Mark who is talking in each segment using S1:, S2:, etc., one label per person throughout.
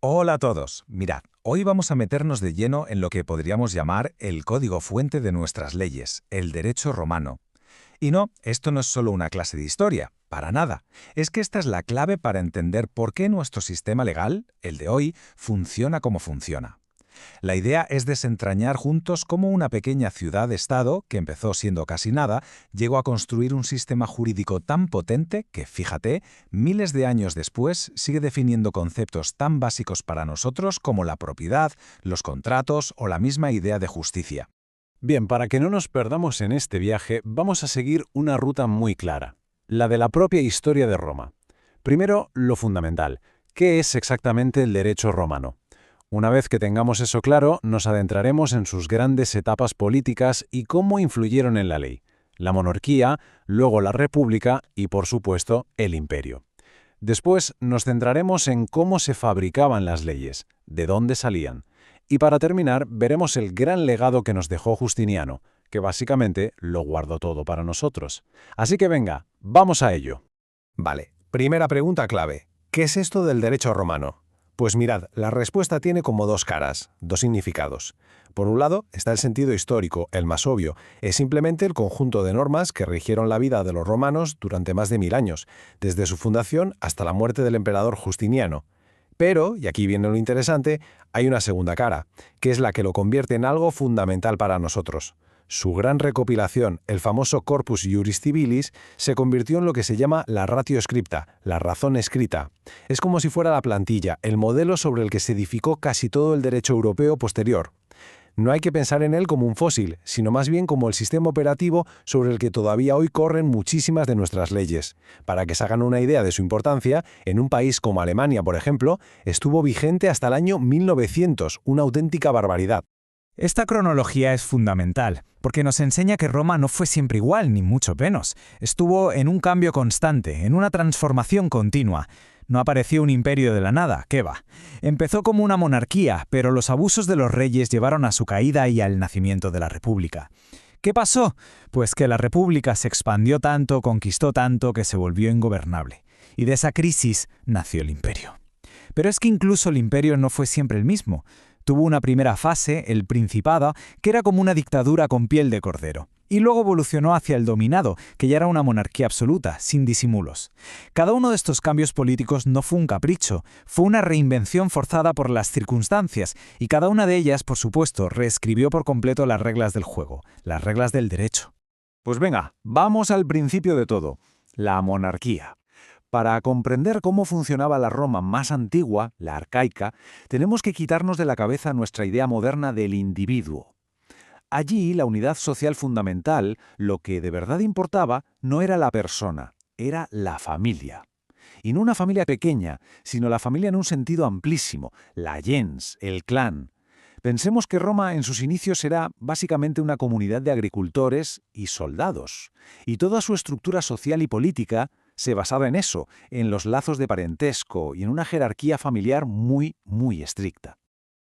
S1: Hola a todos. Mirad, hoy vamos a meternos de lleno en lo que podríamos llamar el código fuente de nuestras leyes, el derecho romano. Y no, esto no es solo una clase de historia, para nada. Es que esta es la clave para entender por qué nuestro sistema legal, el de hoy, funciona como funciona. La idea es desentrañar juntos cómo una pequeña ciudad-estado, que empezó siendo casi nada, llegó a construir un sistema jurídico tan potente que, fíjate, miles de años después sigue definiendo conceptos tan básicos para nosotros como la propiedad, los contratos o la misma idea de justicia.
S2: Bien, para que no nos perdamos en este viaje, vamos a seguir una ruta muy clara, la de la propia historia de Roma. Primero, lo fundamental. ¿Qué es exactamente el derecho romano? Una vez que tengamos eso claro, nos adentraremos en sus grandes etapas políticas y cómo influyeron en la ley. La monarquía, luego la república y, por supuesto, el imperio. Después nos centraremos en cómo se fabricaban las leyes, de dónde salían. Y para terminar, veremos el gran legado que nos dejó Justiniano, que básicamente lo guardó todo para nosotros. Así que venga, vamos a ello.
S3: Vale, primera pregunta clave. ¿Qué es esto del derecho romano? Pues mirad, la respuesta tiene como dos caras, dos significados. Por un lado está el sentido histórico, el más obvio. Es simplemente el conjunto de normas que rigieron la vida de los romanos durante más de 1000 años, desde su fundación hasta la muerte del emperador Justiniano. Pero, y aquí viene lo interesante, hay una segunda cara, que es la que lo convierte en algo fundamental para nosotros. Su gran recopilación, el famoso Corpus Juris Civilis, se convirtió en lo que se llama la ratio scripta, la razón escrita. Es como si fuera la plantilla, el modelo sobre el que se edificó casi todo el derecho europeo posterior. No hay que pensar en él como un fósil, sino más bien como el sistema operativo sobre el que todavía hoy corren muchísimas de nuestras leyes. Para que se hagan una idea de su importancia, en un país como Alemania, por ejemplo, estuvo vigente hasta el año 1900, una auténtica barbaridad.
S4: Esta cronología es fundamental, porque nos enseña que Roma no fue siempre igual, ni mucho menos. Estuvo en un cambio constante, en una transformación continua. No apareció un imperio de la nada, ¿qué va? Empezó como una monarquía, pero los abusos de los reyes llevaron a su caída y al nacimiento de la República. ¿Qué pasó? Pues que la República se expandió tanto, conquistó tanto, que se volvió ingobernable. Y de esa crisis nació el imperio. Pero es que incluso el imperio no fue siempre el mismo. Tuvo una primera fase, el Principado, que era como una dictadura con piel de cordero. Y luego evolucionó hacia el dominado, que ya era una monarquía absoluta, sin disimulos. Cada uno de estos cambios políticos no fue un capricho, fue una reinvención forzada por las circunstancias, y cada una de ellas, por supuesto, reescribió por completo las reglas del juego, las reglas del derecho.
S2: Pues venga, vamos al principio de todo, la monarquía. Para comprender cómo funcionaba la Roma más antigua, la arcaica, tenemos que quitarnos de la cabeza nuestra idea moderna del individuo. Allí, la unidad social fundamental, lo que de verdad importaba, no era la persona, era la familia. Y no una familia pequeña, sino la familia en un sentido amplísimo, la gens, el clan. Pensemos que Roma en sus inicios era básicamente una comunidad de agricultores y soldados, y toda su estructura social y política se basaba en eso, en los lazos de parentesco y en una jerarquía familiar muy, muy estricta.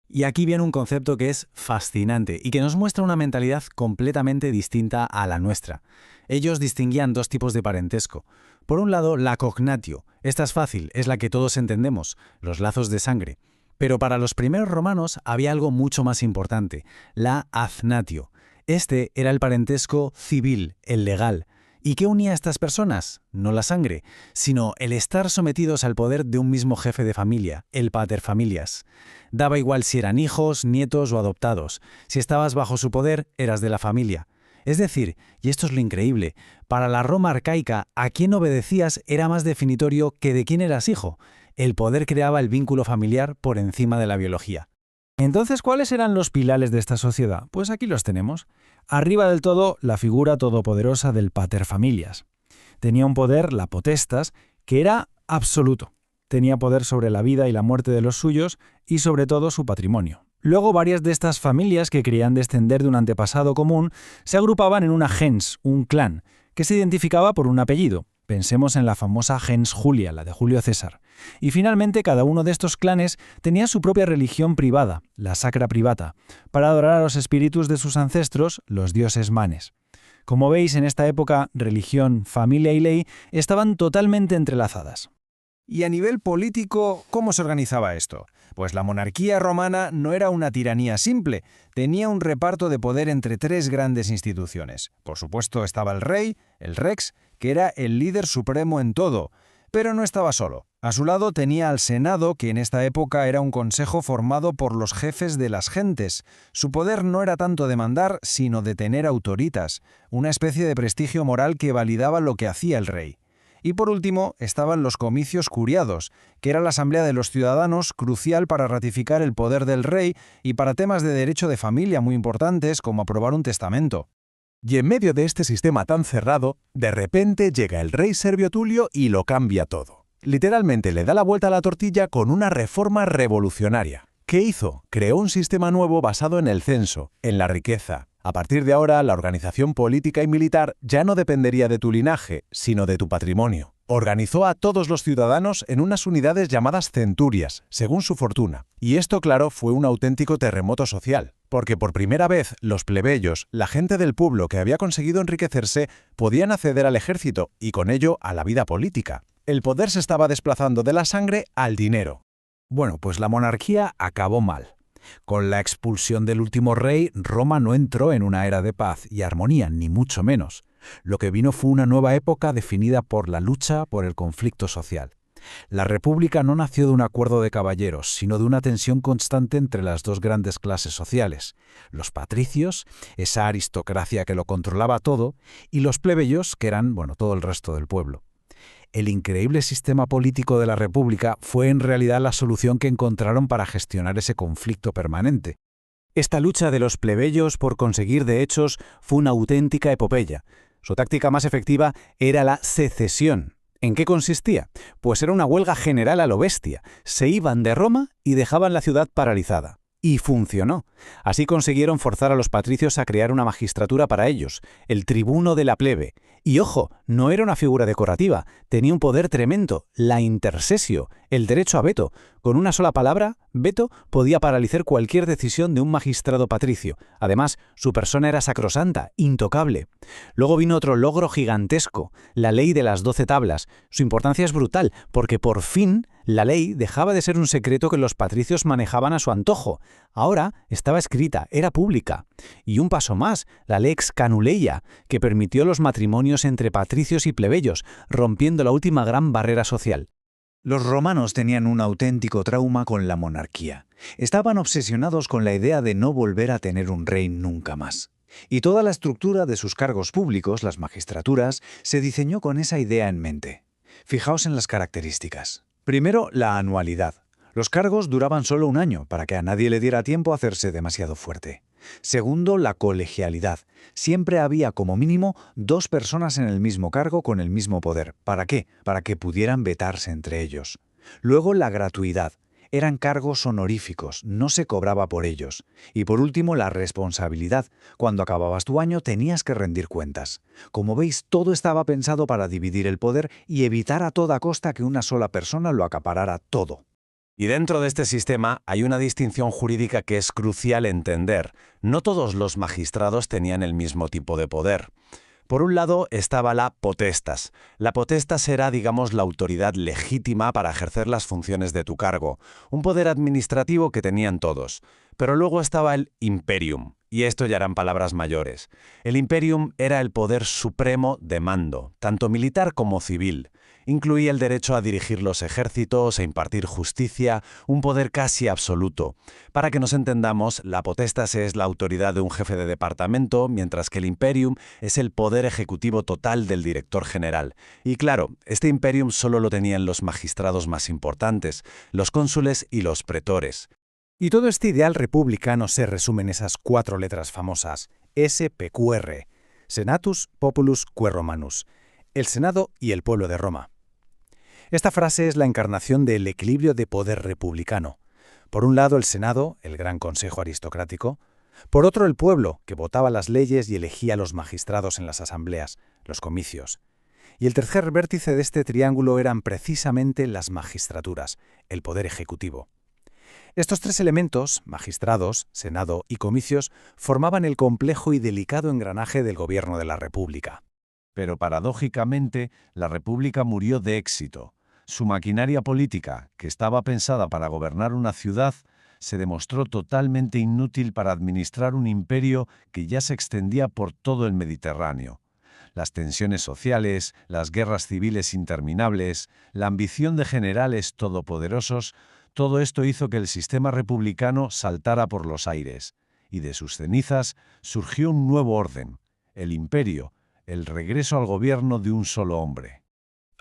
S4: Y aquí viene un concepto que es fascinante y que nos muestra una mentalidad completamente distinta a la nuestra. Ellos distinguían dos tipos de parentesco. Por un lado, la cognatio. Esta es fácil, es la que todos entendemos, los lazos de sangre. Pero para los primeros romanos había algo mucho más importante, la aznatio. Este era el parentesco civil, el legal. ¿Y qué unía a estas personas? No la sangre, sino el estar sometidos al poder de un mismo jefe de familia, el paterfamilias. Daba igual si eran hijos, nietos o adoptados. Si estabas bajo su poder, eras de la familia. Es decir, y esto es lo increíble, para la Roma arcaica, a quién obedecías era más definitorio que de quién eras hijo. El poder creaba el vínculo familiar por encima de la biología. Entonces, ¿cuáles eran los pilares de esta sociedad? Pues aquí los tenemos. Arriba del todo, la figura todopoderosa del paterfamilias. Tenía un poder, la potestas, que era absoluto. Tenía poder sobre la vida y la muerte de los suyos y sobre todo su patrimonio. Luego, varias de estas familias que querían descender de un antepasado común se agrupaban en una gens, un clan, que se identificaba por un apellido. Pensemos en la famosa gens Julia, la de Julio César. Y finalmente, cada uno de estos clanes tenía su propia religión privada, la sacra privata, para adorar a los espíritus de sus ancestros, los dioses manes. Como veis, en esta época, religión, familia y ley estaban totalmente entrelazadas.
S3: Y a nivel político, ¿cómo se organizaba esto? Pues la monarquía romana no era una tiranía simple, tenía un reparto de poder entre tres grandes instituciones. Por supuesto estaba el rey, el rex, que era el líder supremo en todo, pero no estaba solo. A su lado tenía al Senado, que en esta época era un consejo formado por los jefes de las gentes. Su poder no era tanto de mandar, sino de tener autoritas, una especie de prestigio moral que validaba lo que hacía el rey. Y por último, estaban los comicios curiados, que era la asamblea de los ciudadanos, crucial para ratificar el poder del rey y para temas de derecho de familia muy importantes como aprobar un testamento.
S2: Y en medio de este sistema tan cerrado, de repente llega el rey Servio Tulio y lo cambia todo. Literalmente le da la vuelta a la tortilla con una reforma revolucionaria. ¿Qué hizo? Creó un sistema nuevo basado en el censo, en la riqueza. A partir de ahora, la organización política y militar ya no dependería de tu linaje, sino de tu patrimonio. Organizó a todos los ciudadanos en unas unidades llamadas centurias, según su fortuna. Y esto, claro, fue un auténtico terremoto social, porque por primera vez los plebeyos, la gente del pueblo que había conseguido enriquecerse, podían acceder al ejército y con ello a la vida política. El poder se estaba desplazando de la sangre al dinero.
S5: Bueno, pues la monarquía acabó mal. Con la expulsión del último rey, Roma no entró en una era de paz y armonía, ni mucho menos. Lo que vino fue una nueva época definida por la lucha por el conflicto social. La República no nació de un acuerdo de caballeros, sino de una tensión constante entre las dos grandes clases sociales: los patricios, esa aristocracia que lo controlaba todo, y los plebeyos, que eran, todo el resto del pueblo. El increíble sistema político de la República fue en realidad la solución que encontraron para gestionar ese conflicto permanente. Esta lucha de los plebeyos por conseguir derechos fue una auténtica epopeya. Su táctica más efectiva era la secesión. ¿En qué consistía? Pues era una huelga general a lo bestia. Se iban de Roma y dejaban la ciudad paralizada. Y funcionó. Así consiguieron forzar a los patricios a crear una magistratura para ellos, el tribuno de la plebe. Y ojo, no era una figura decorativa, tenía un poder tremendo, la intersesio, el derecho a veto. Con una sola palabra, veto, podía paralizar cualquier decisión de un magistrado patricio. Además, su persona era sacrosanta, intocable. Luego vino otro logro gigantesco, la ley de las 12 tablas. Su importancia es brutal, porque por fin la ley dejaba de ser un secreto que los patricios manejaban a su antojo. Ahora estaba escrita, era pública. Y un paso más, la lex canuleia, que permitió los matrimonios entre patricios y plebeyos, rompiendo la última gran barrera social.
S4: Los romanos tenían un auténtico trauma con la monarquía. Estaban obsesionados con la idea de no volver a tener un rey nunca más. Y toda la estructura de sus cargos públicos, las magistraturas, se diseñó con esa idea en mente. Fijaos en las características. Primero, la anualidad. Los cargos duraban solo un año, para que a nadie le diera tiempo a hacerse demasiado fuerte. Segundo, la colegialidad. Siempre había como mínimo 2 personas en el mismo cargo con el mismo poder. ¿Para qué? Para que pudieran vetarse entre ellos. Luego, la gratuidad. Eran cargos honoríficos, no se cobraba por ellos. Y por último, la responsabilidad. Cuando acababas tu año tenías que rendir cuentas. Como veis, todo estaba pensado para dividir el poder y evitar a toda costa que una sola persona lo acaparara todo.
S1: Y dentro de este sistema hay una distinción jurídica que es crucial entender. No todos los magistrados tenían el mismo tipo de poder. Por un lado estaba la potestas. La potestas era, digamos, la autoridad legítima para ejercer las funciones de tu cargo, un poder administrativo que tenían todos. Pero luego estaba el imperium, y esto ya eran palabras mayores. El imperium era el poder supremo de mando, tanto militar como civil. Incluía el derecho a dirigir los ejércitos, a impartir justicia, un poder casi absoluto. Para que nos entendamos, la potestas es la autoridad de un jefe de departamento, mientras que el imperium es el poder ejecutivo total del director general. Y claro, este imperium solo lo tenían los magistrados más importantes, los cónsules y los pretores.
S5: Y todo este ideal republicano se resume en esas 4 letras famosas, SPQR, Senatus Populus Quae Romanus, el Senado y el pueblo de Roma. Esta frase es la encarnación del equilibrio de poder republicano. Por un lado el Senado, el gran consejo aristocrático, por otro el pueblo, que votaba las leyes y elegía a los magistrados en las asambleas, los comicios. Y el tercer vértice de este triángulo eran precisamente las magistraturas, el poder ejecutivo. Estos 3 elementos, magistrados, senado y comicios, formaban el complejo y delicado engranaje del gobierno de la República.
S1: Pero paradójicamente, la República murió de éxito.
S2: Su maquinaria política, que estaba pensada para gobernar una ciudad, se demostró totalmente inútil para administrar un imperio que ya se extendía por todo el Mediterráneo. Las tensiones sociales, las guerras civiles interminables, la ambición de generales todopoderosos, todo esto hizo que el sistema republicano saltara por los aires, y de sus cenizas surgió un nuevo orden, el imperio, el regreso al gobierno de un solo hombre.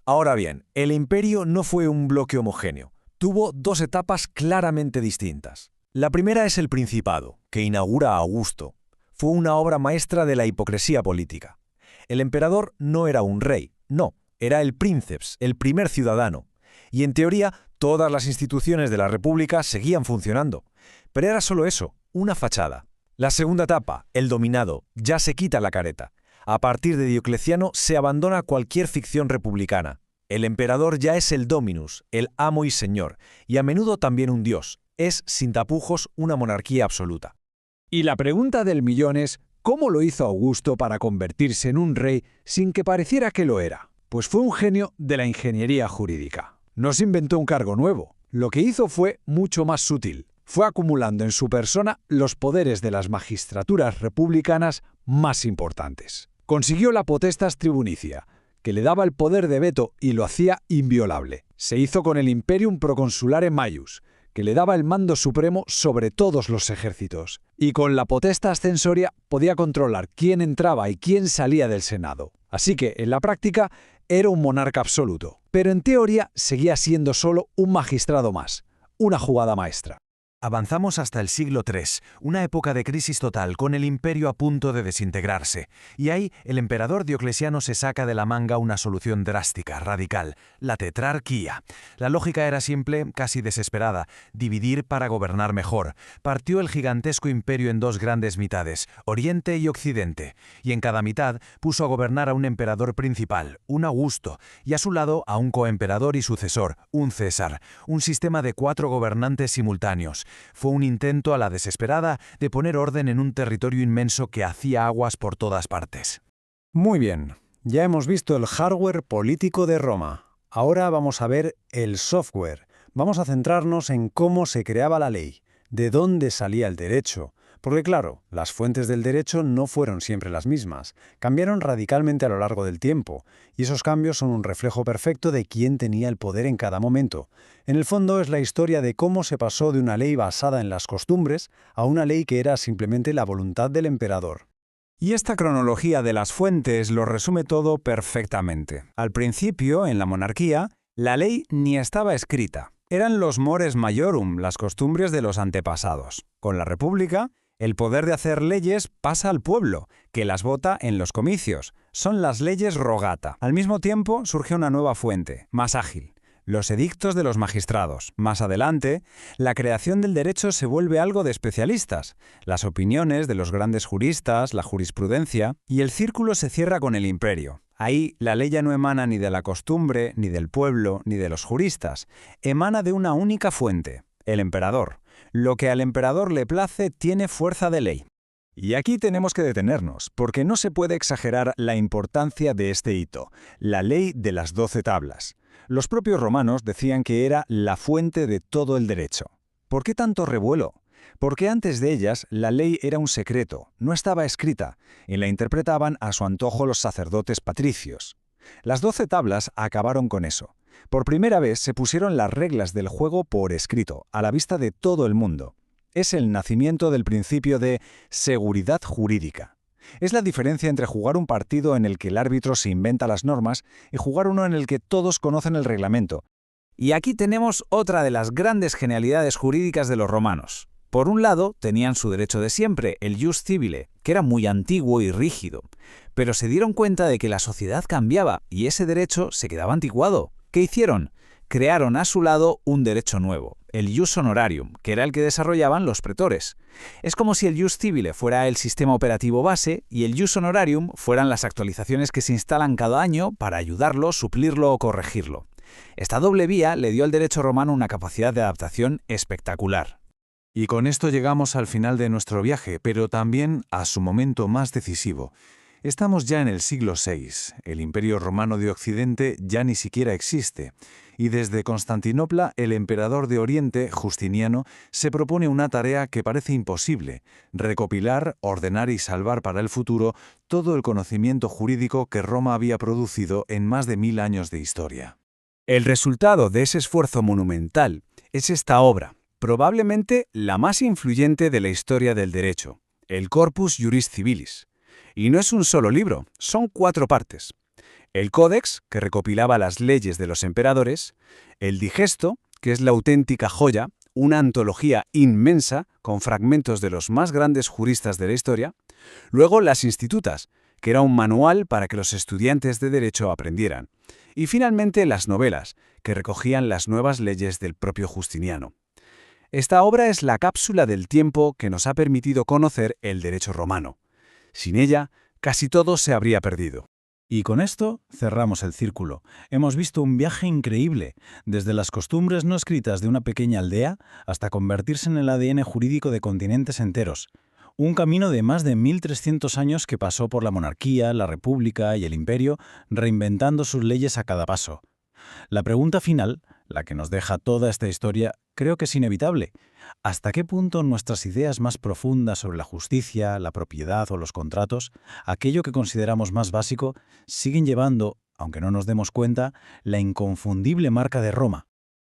S6: Ahora bien, el imperio no fue un bloque homogéneo. Tuvo dos etapas claramente distintas. La primera es el Principado, que inaugura a Augusto. Fue una obra maestra de la hipocresía política. El emperador no era un rey, no, era el princeps, el primer ciudadano. Y en teoría, todas las instituciones de la República seguían funcionando. Pero era solo eso, una fachada. La segunda etapa, el dominado, ya se quita la careta. A partir de Diocleciano se abandona cualquier ficción republicana. El emperador ya es el dominus, el amo y señor, y a menudo también un dios. Es, sin tapujos, una monarquía absoluta.
S7: Y la pregunta del millón es, ¿cómo lo hizo Augusto para convertirse en un rey sin que pareciera que lo era? Pues fue un genio de la ingeniería jurídica. No se inventó un cargo nuevo. Lo que hizo fue mucho más sutil. Fue acumulando en su persona los poderes de las magistraturas republicanas más importantes. Consiguió la potestas tribunicia, que le daba el poder de veto y lo hacía inviolable. Se hizo con el Imperium Proconsulare Maius, que le daba el mando supremo sobre todos los ejércitos. Y con la potestas censoria podía controlar quién entraba y quién salía del Senado. Así que, en la práctica, era un monarca absoluto. Pero en teoría seguía siendo solo un magistrado más. Una jugada maestra.
S6: Avanzamos hasta el siglo III, una época de crisis total, con el imperio a punto de desintegrarse. Y ahí el emperador Diocleciano se saca de la manga una solución drástica, radical, la tetrarquía. La lógica era simple, casi desesperada: dividir para gobernar mejor. Partió el gigantesco imperio en dos grandes mitades, Oriente y Occidente, y en cada mitad puso a gobernar a un emperador principal, un Augusto, y a su lado a un coemperador y sucesor, un César, un sistema de 4 gobernantes simultáneos. Fue un intento a la desesperada de poner orden en un territorio inmenso que hacía aguas por todas partes.
S3: Muy bien, ya hemos visto el hardware político de Roma. Ahora vamos a ver el software. Vamos a centrarnos en cómo se creaba la ley, de dónde salía el derecho. Porque claro, las fuentes del derecho no fueron siempre las mismas, cambiaron radicalmente a lo largo del tiempo, y esos cambios son un reflejo perfecto de quién tenía el poder en cada momento. En el fondo es la historia de cómo se pasó de una ley basada en las costumbres a una ley que era simplemente la voluntad del emperador.
S2: Y esta cronología de las fuentes lo resume todo perfectamente. Al principio, en la monarquía, la ley ni estaba escrita. Eran los mores maiorum, las costumbres de los antepasados. Con la república, el poder de hacer leyes pasa al pueblo, que las vota en los comicios. Son las leyes rogata. Al mismo tiempo surge una nueva fuente, más ágil: los edictos de los magistrados. Más adelante, la creación del derecho se vuelve algo de especialistas. Las opiniones de los grandes juristas, la jurisprudencia, y el círculo se cierra con el imperio. Ahí la ley ya no emana ni de la costumbre, ni del pueblo, ni de los juristas. Emana de una única fuente, el emperador. Lo que al emperador le place tiene fuerza de ley.
S1: Y aquí tenemos que detenernos, porque no se puede exagerar la importancia de este hito, la ley de las 12 tablas. Los propios romanos decían que era la fuente de todo el derecho. ¿Por qué tanto revuelo? Porque antes de ellas la ley era un secreto, no estaba escrita, y la interpretaban a su antojo los sacerdotes patricios. Las 12 tablas acabaron con eso. Por primera vez se pusieron las reglas del juego por escrito, a la vista de todo el mundo. Es el nacimiento del principio de seguridad jurídica. Es la diferencia entre jugar un partido en el que el árbitro se inventa las normas y jugar uno en el que todos conocen el reglamento.
S5: Y aquí tenemos otra de las grandes genialidades jurídicas de los romanos. Por un lado, tenían su derecho de siempre, el jus civile, que era muy antiguo y rígido. Pero se dieron cuenta de que la sociedad cambiaba y ese derecho se quedaba anticuado. ¿Qué hicieron? Crearon a su lado un derecho nuevo, el jus honorarium, que era el que desarrollaban los pretores. Es como si el jus civile fuera el sistema operativo base y el jus honorarium fueran las actualizaciones que se instalan cada año para ayudarlo, suplirlo o corregirlo. Esta doble vía le dio al derecho romano una capacidad de adaptación espectacular.
S2: Y con esto llegamos al final de nuestro viaje, pero también a su momento más decisivo. Estamos ya en el siglo VI, el Imperio Romano de Occidente ya ni siquiera existe, y desde Constantinopla el emperador de Oriente, Justiniano, se propone una tarea que parece imposible: recopilar, ordenar y salvar para el futuro todo el conocimiento jurídico que Roma había producido en más de 1000 años de historia.
S6: El resultado de ese esfuerzo monumental es esta obra, probablemente la más influyente de la historia del derecho, el Corpus Juris Civilis. Y no es un solo libro, son 4 partes. El Códex, que recopilaba las leyes de los emperadores; el Digesto, que es la auténtica joya, una antología inmensa con fragmentos de los más grandes juristas de la historia; luego las Institutas, que era un manual para que los estudiantes de derecho aprendieran; y finalmente las novelas, que recogían las nuevas leyes del propio Justiniano. Esta obra es la cápsula del tiempo que nos ha permitido conocer el derecho romano. Sin ella, casi todo se habría perdido.
S4: Y con esto cerramos el círculo. Hemos visto un viaje increíble, desde las costumbres no escritas de una pequeña aldea hasta convertirse en el ADN jurídico de continentes enteros. Un camino de más de 1300 años que pasó por la monarquía, la república y el imperio, reinventando sus leyes a cada paso. La pregunta final, la que nos deja toda esta historia, creo que es inevitable. ¿Hasta qué punto nuestras ideas más profundas sobre la justicia, la propiedad o los contratos, aquello que consideramos más básico, siguen llevando, aunque no nos demos cuenta, la inconfundible marca de Roma?